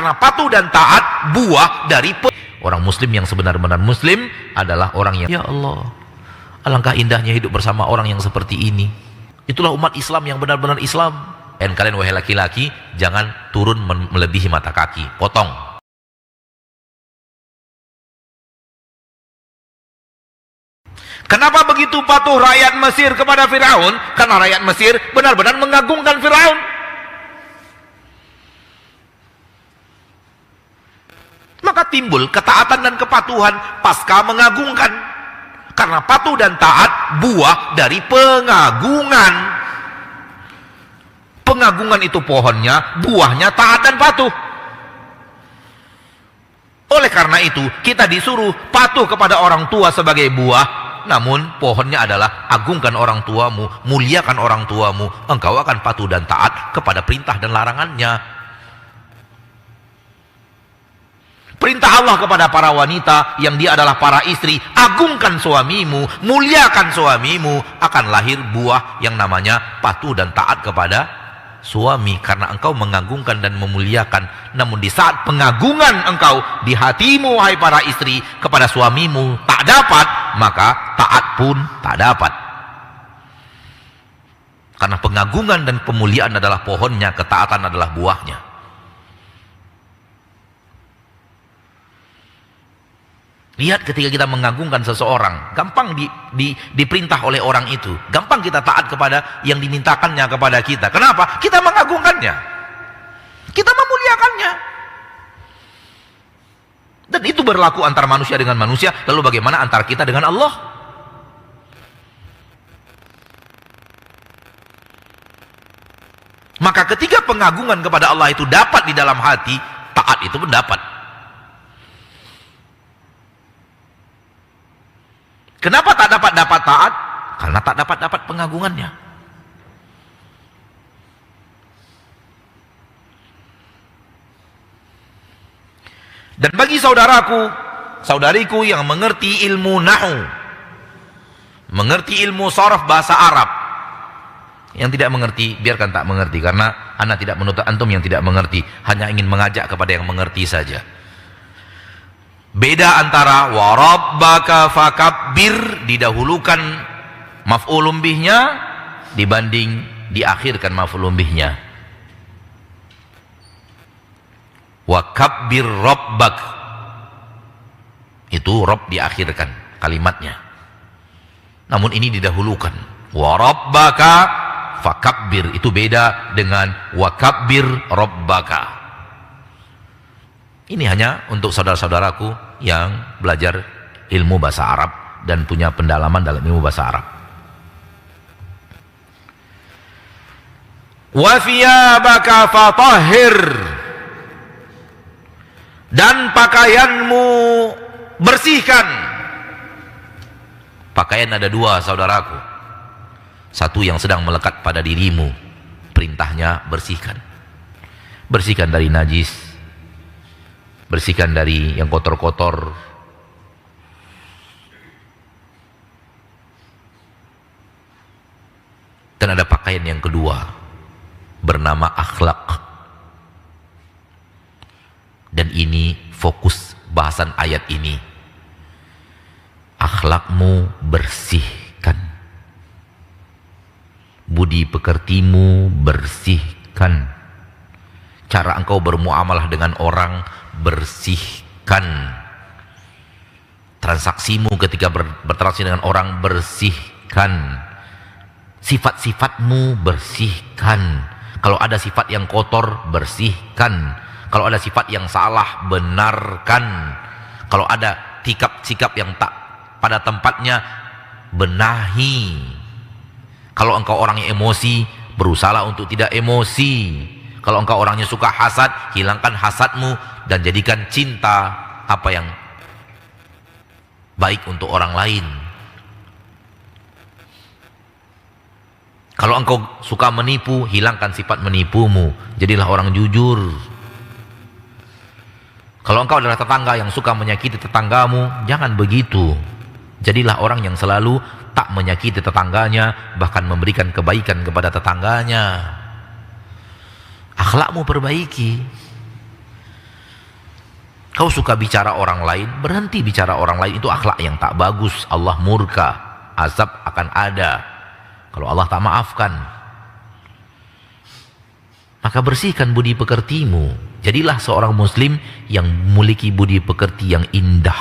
Karena patuh dan taat buah dari orang muslim yang sebenar-benar muslim adalah orang yang, ya Allah, alangkah indahnya hidup bersama orang yang seperti ini. Itulah umat Islam yang benar-benar Islam. Dan kalian wahai laki-laki, jangan turun melebihi mata kaki, potong. Kenapa begitu patuh rakyat Mesir kepada Firaun? Karena rakyat Mesir benar-benar mengagungkan Firaun. Maka timbul ketaatan dan kepatuhan pasca mengagungkan. Karena patuh dan taat buah dari pengagungan. Pengagungan itu pohonnya, buahnya taat dan patuh. Oleh karena itu, kita disuruh patuh kepada orang tua sebagai buah. Namun pohonnya adalah agungkan orang tuamu, muliakan orang tuamu. Engkau akan patuh dan taat kepada perintah dan larangannya. Perintah Allah kepada para wanita yang dia adalah para istri, agungkan suamimu, muliakan suamimu, akan lahir buah yang namanya patuh dan taat kepada suami, karena engkau mengagungkan dan memuliakan. Namun di saat pengagungan engkau di hatimu wahai para istri kepada suamimu tak dapat, maka taat pun tak dapat. Karena pengagungan dan pemuliaan adalah pohonnya, ketaatan adalah buahnya. Lihat ketika kita mengagungkan seseorang, gampang diperintah oleh orang itu. Gampang kita taat kepada yang dimintakannya kepada kita. Kenapa? Kita mengagungkannya. Kita memuliakannya. Dan itu berlaku antara manusia dengan manusia. Lalu bagaimana antara kita dengan Allah? Maka ketika pengagungan kepada Allah itu dapat di dalam hati, taat itu pun dapat. Kenapa tak dapat taat? Karena tak dapat pengagungannya. Dan bagi saudaraku, saudariku yang mengerti ilmu nahu, mengerti ilmu sharaf bahasa Arab, yang tidak mengerti, biarkan tak mengerti, karena ana tidak menuntut antum yang tidak mengerti, hanya ingin mengajak kepada yang mengerti saja. Beda antara wa rabbaka fakabbir, didahulukan maf'ulun bihnya dibanding diakhirkan maf'ulun bihnya. Wa kabbir rabbak, itu rabb diakhirkan kalimatnya. Namun ini didahulukan. Wa rabbaka fakabbir, itu beda dengan wa kabbir rabbaka. Ini hanya untuk saudara-saudaraku yang belajar ilmu bahasa Arab dan punya pendalaman dalam ilmu bahasa Arab. Wa thiyabaka fatahhir, dan pakaianmu bersihkan. Pakaian ada dua, saudaraku. Satu yang sedang melekat pada dirimu, perintahnya bersihkan. Bersihkan dari najis, bersihkan dari yang kotor-kotor. Dan ada pakaian yang kedua, bernama akhlak. Dan ini fokus bahasan ayat ini. Akhlakmu bersihkan. Budi pekertimu bersihkan. Cara engkau bermuamalah dengan orang bersihkan. Transaksimu ketika bertransaksi dengan orang bersihkan. Sifat-sifatmu bersihkan. Kalau ada sifat yang kotor, bersihkan. Kalau ada sifat yang salah, benarkan. Kalau ada sikap-sikap yang tak pada tempatnya, benahi. Kalau engkau orang yang emosi, berusahalah untuk tidak emosi. Kalau engkau orangnya suka hasad, hilangkan hasadmu dan jadikan cinta apa yang baik untuk orang lain. Kalau engkau suka menipu, hilangkan sifat menipumu, jadilah orang jujur. Kalau engkau adalah tetangga yang suka menyakiti tetanggamu, jangan begitu. Jadilah orang yang selalu tak menyakiti tetangganya, bahkan memberikan kebaikan kepada tetangganya. Akhlakmu perbaiki. Kau suka bicara orang lain, berhenti bicara orang lain. Itu akhlak yang tak bagus. Allah murka, azab akan ada kalau Allah tak maafkan. Maka bersihkan budi pekertimu. Jadilah seorang muslim yang memiliki budi pekerti yang indah,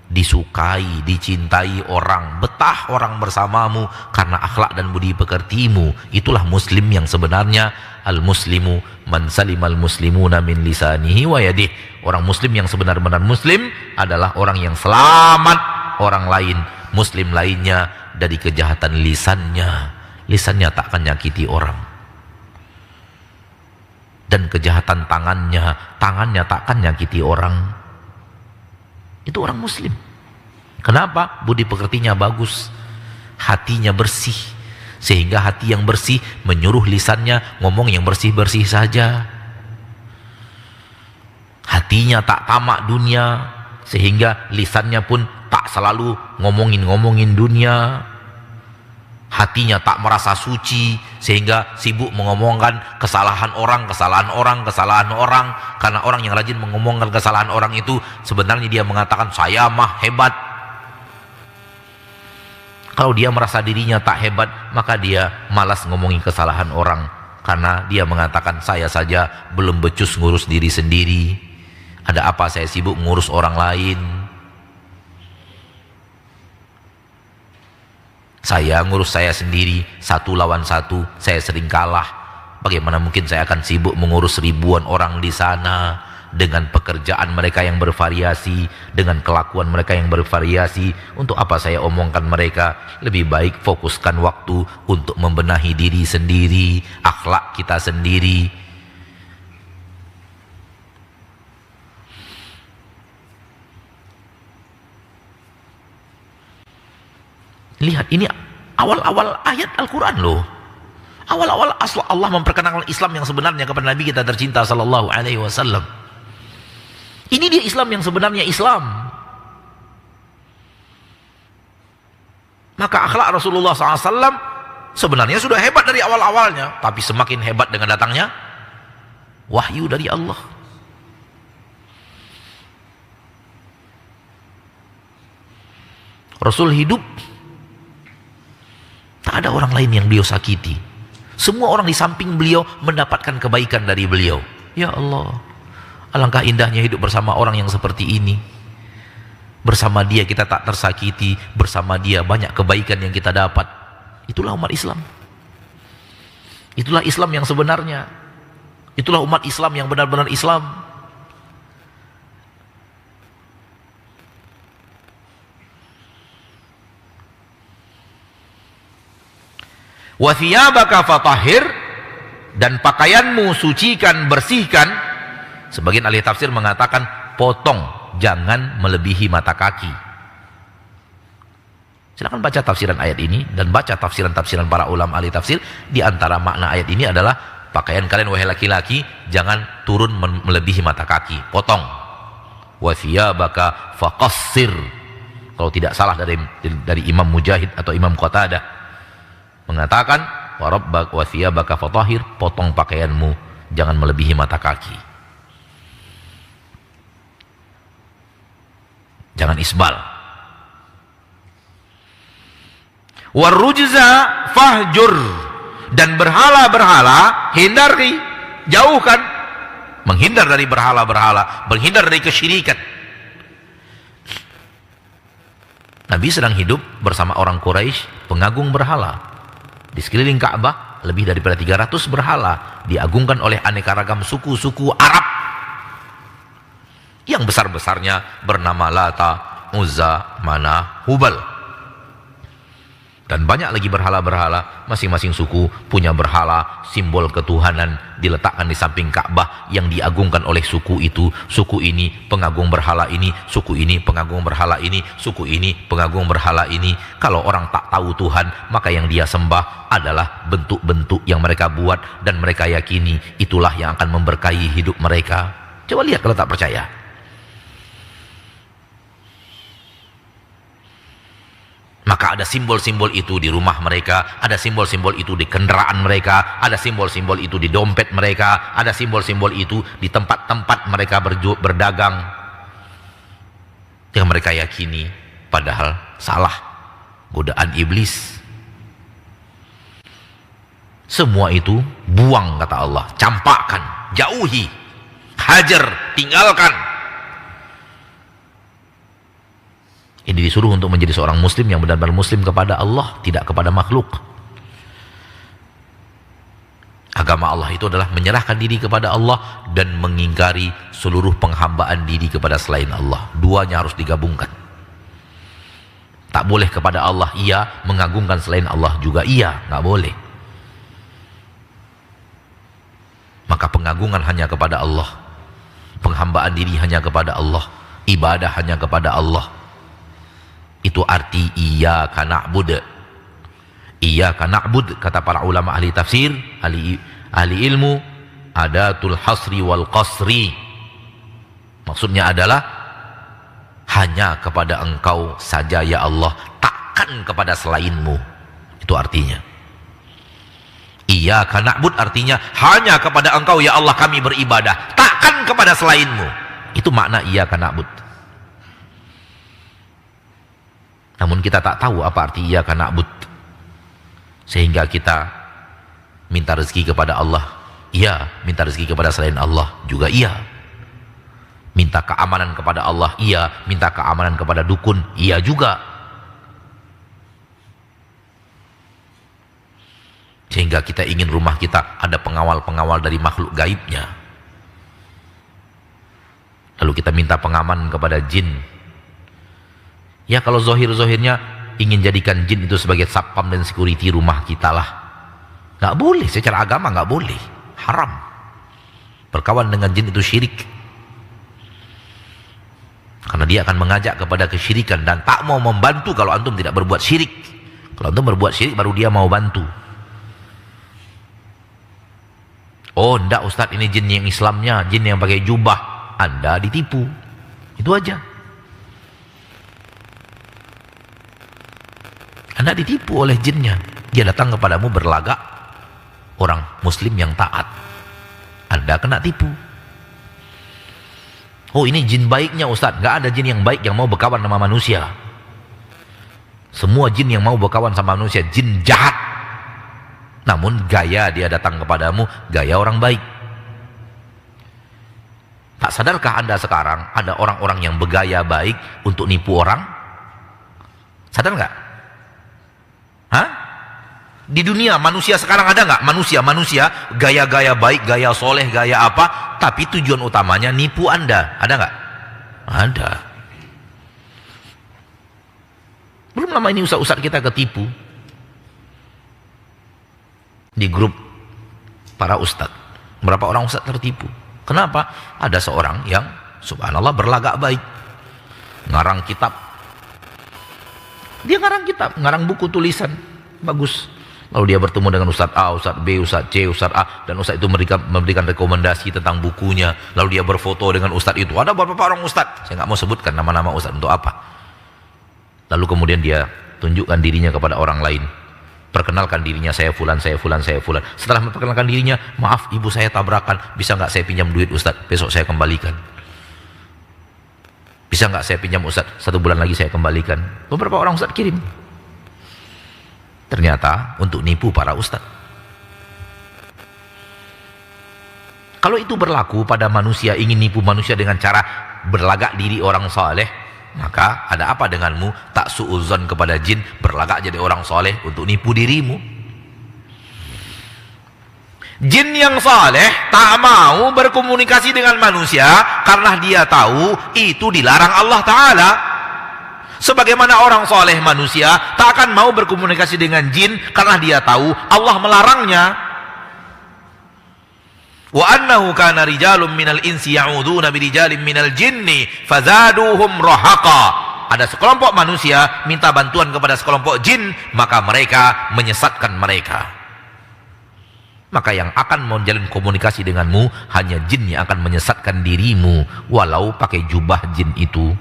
disukai, dicintai orang, betah orang bersamamu karena akhlak dan budi pekertimu. Itulah muslim yang sebenarnya. Al-muslimu man salimal muslimuna min lisanihi wa yadih. Orang muslim yang sebenar-benar muslim adalah orang yang selamat orang lain, muslim lainnya, dari kejahatan lisannya. Lisannya tak akan nyakiti orang. Dan kejahatan tangannya, tangannya tak akan nyakiti orang. Itu orang muslim. Kenapa? Budi pekertinya bagus, hatinya bersih. Sehingga hati yang bersih menyuruh lisannya ngomong yang bersih-bersih saja. Hatinya tak tamak dunia, sehingga lisannya pun tak selalu ngomongin dunia. Hatinya tak merasa suci, sehingga sibuk mengomongkan kesalahan orang. Karena orang yang rajin mengomongkan kesalahan orang itu sebenarnya dia mengatakan saya mah hebat. Kalau dia merasa dirinya tak hebat, maka dia malas ngomongin kesalahan orang. Karena dia mengatakan saya saja belum becus ngurus diri sendiri. Ada apa saya sibuk ngurus orang lain? Saya ngurus saya sendiri, 1 lawan 1, saya sering kalah. Bagaimana mungkin saya akan sibuk mengurus ribuan orang di sana? Dengan pekerjaan mereka yang bervariasi, dengan kelakuan mereka yang bervariasi. Untuk apa saya omongkan mereka? Lebih baik fokuskan waktu untuk membenahi diri sendiri, akhlak kita sendiri. Lihat, ini awal-awal ayat Al-Quran loh. Awal-awal Allah memperkenalkan Islam yang sebenarnya kepada Nabi kita tercinta sallallahu alaihi wasallam. Ini dia Islam yang sebenarnya Islam. Maka akhlak Rasulullah SAW sebenarnya sudah hebat dari awal-awalnya. Tapi semakin hebat dengan datangnya wahyu dari Allah. Rasul hidup, tak ada orang lain yang beliau sakiti. Semua orang di samping beliau mendapatkan kebaikan dari beliau. Ya Allah, alangkah indahnya hidup bersama orang yang seperti ini. Bersama dia kita tak tersakiti, bersama dia banyak kebaikan yang kita dapat. Itulah umat Islam. Itulah Islam yang sebenarnya. Itulah umat Islam yang benar-benar Islam. Wa thiyabaka fatahhir, dan pakaianmu sucikan, bersihkan. Sebagian ahli tafsir mengatakan potong, jangan melebihi mata kaki. Silakan baca tafsiran ayat ini dan baca tafsiran-tafsiran para ulama ahli tafsir. Di antara makna ayat ini adalah pakaian kalian wahai laki-laki jangan turun melebihi mata kaki, potong. Wa thiyabaka faqassir. Kalau tidak salah dari Imam Mujahid atau Imam Qatadah mengatakan wa rabbaka wa thiyabaka fatahhir, potong pakaianmu jangan melebihi mata kaki. Jangan isbal. Warujza fahjur, dan berhala-berhala hindari, jauhkan. Menghindar dari berhala-berhala, menghindar dari kesyirikan. Nabi sedang hidup bersama orang Quraisy, pengagung berhala. Di sekeliling Ka'bah lebih daripada 300 berhala diagungkan oleh aneka ragam suku-suku Arab. Yang besar-besarnya bernama Lata, Uzza, Manah, Hubal. Dan banyak lagi berhala-berhala. Masing-masing suku punya berhala, simbol ketuhanan diletakkan di samping Ka'bah yang diagungkan oleh suku itu. Suku ini pengagung berhala ini, suku ini pengagung berhala ini, suku ini pengagung berhala ini. Kalau orang tak tahu Tuhan, maka yang dia sembah adalah bentuk-bentuk yang mereka buat dan mereka yakini itulah yang akan memberkahi hidup mereka. Coba lihat kalau tak percaya. Maka ada simbol-simbol itu di rumah mereka, ada simbol-simbol itu di kendaraan mereka, ada simbol-simbol itu di dompet mereka, ada simbol-simbol itu di tempat-tempat mereka berdagang. yang mereka yakini, padahal salah, godaan iblis. Semua itu buang, kata Allah, campakkan, jauhi, hajar, tinggalkan. Ini disuruh untuk menjadi seorang muslim yang benar-benar muslim kepada Allah, tidak kepada makhluk. Agama Allah itu adalah menyerahkan diri kepada Allah dan mengingkari seluruh penghambaan diri kepada selain Allah. Duanya harus digabungkan. Tak boleh kepada Allah iya, mengagungkan selain Allah juga iya, nggak boleh. Maka pengagungan hanya kepada Allah, penghambaan diri hanya kepada Allah, ibadah hanya kepada Allah. Itu arti iyyaka na'bud. Iyyaka na'bud, kata para ulama ahli tafsir, ahli ilmu, adatul hasri wal qasri. Maksudnya adalah hanya kepada Engkau saja ya Allah, takkan kepada selainmu. Itu artinya. Iyyaka na'bud artinya hanya kepada Engkau ya Allah kami beribadah, takkan kepada selainmu. Itu makna iyyaka na'bud. Namun kita tak tahu apa arti iyyaka na'bud, sehingga kita minta rezeki kepada Allah, iya. Minta rezeki kepada selain Allah juga iya. Minta keamanan kepada Allah, iya. Minta keamanan kepada dukun, iya juga. Sehingga kita ingin rumah kita ada pengawal-pengawal dari makhluk gaibnya. Lalu kita minta pengaman kepada jin. Ya kalau zohir-zohirnya ingin jadikan jin itu sebagai satpam dan security rumah kita lah. Nggak boleh, secara agama nggak boleh. Haram. Berkawan dengan jin itu syirik. Karena dia akan mengajak kepada kesyirikan dan tak mau membantu kalau antum tidak berbuat syirik. Kalau antum berbuat syirik baru dia mau bantu. Oh enggak Ustadz, ini jin yang Islamnya, jin yang pakai jubah. Anda ditipu. Itu aja. Anda ditipu oleh jinnya. Dia datang kepadamu berlagak orang muslim yang taat. Anda kena tipu. Oh ini jin baiknya Ustadz. Enggak ada jin yang baik yang mau berkawan sama manusia. Semua jin yang mau berkawan sama manusia jin jahat. Namun gaya dia datang kepadamu, gaya orang baik. Tak sadarkah Anda sekarang ada orang-orang yang bergaya baik untuk nipu orang? Sadar nggak? Hah? Di dunia manusia sekarang ada nggak? Manusia gaya-gaya baik, gaya soleh, gaya apa? Tapi tujuan utamanya nipu Anda. Ada nggak? Ada. Belum lama ini ustaz-ustaz kita ketipu. Di grup para ustadz, berapa orang ustadz tertipu. Kenapa? Ada seorang yang subhanallah berlagak baik, ngarang kitab. Dia ngarang kitab, ngarang buku tulisan bagus. Lalu dia bertemu dengan ustadz A, ustadz B, ustadz C, ustadz A, dan ustadz itu memberikan rekomendasi tentang bukunya. Lalu dia berfoto dengan ustadz itu. Ada beberapa orang ustadz, saya nggak mau sebutkan nama-nama ustadz untuk apa. Lalu kemudian dia tunjukkan dirinya kepada orang lain. Perkenalkan dirinya, saya fulan, saya fulan, saya fulan. Setelah memperkenalkan dirinya, maaf ibu saya tabrakan, bisa nggak saya pinjam duit Ustaz, besok saya kembalikan. Bisa nggak saya pinjam Ustaz, 1 bulan lagi saya kembalikan. Beberapa orang Ustaz kirim. Ternyata untuk nipu para Ustaz. Kalau itu berlaku pada manusia, ingin nipu manusia dengan cara berlagak diri orang saleh, maka ada apa denganmu tak suuzon kepada jin, berlagak jadi orang soleh untuk nipu dirimu. Jin yang saleh tak mau berkomunikasi dengan manusia karena dia tahu itu dilarang Allah Ta'ala. Sebagaimana orang soleh manusia tak akan mau berkomunikasi dengan jin karena dia tahu Allah melarangnya. Wa annahu kana rijalun minal insi ya'uduna birijalin minal jinni fazaduhum rahaqa. Ada sekelompok manusia minta bantuan kepada sekelompok jin, maka mereka menyesatkan mereka. Maka yang akan menjalin komunikasi denganmu hanya jin yang akan menyesatkan dirimu, walau pakai jubah jin itu.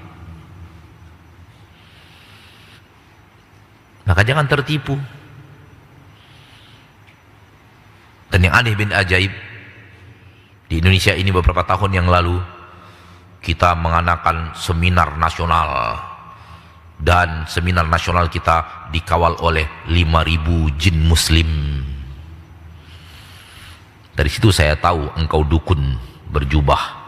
Maka jangan tertipu. Dan yang aneh bin ajaib, di Indonesia ini beberapa tahun yang lalu, kita mengadakan seminar nasional, dan seminar nasional kita dikawal oleh 5.000 jin muslim. Dari situ saya tahu engkau dukun berjubah.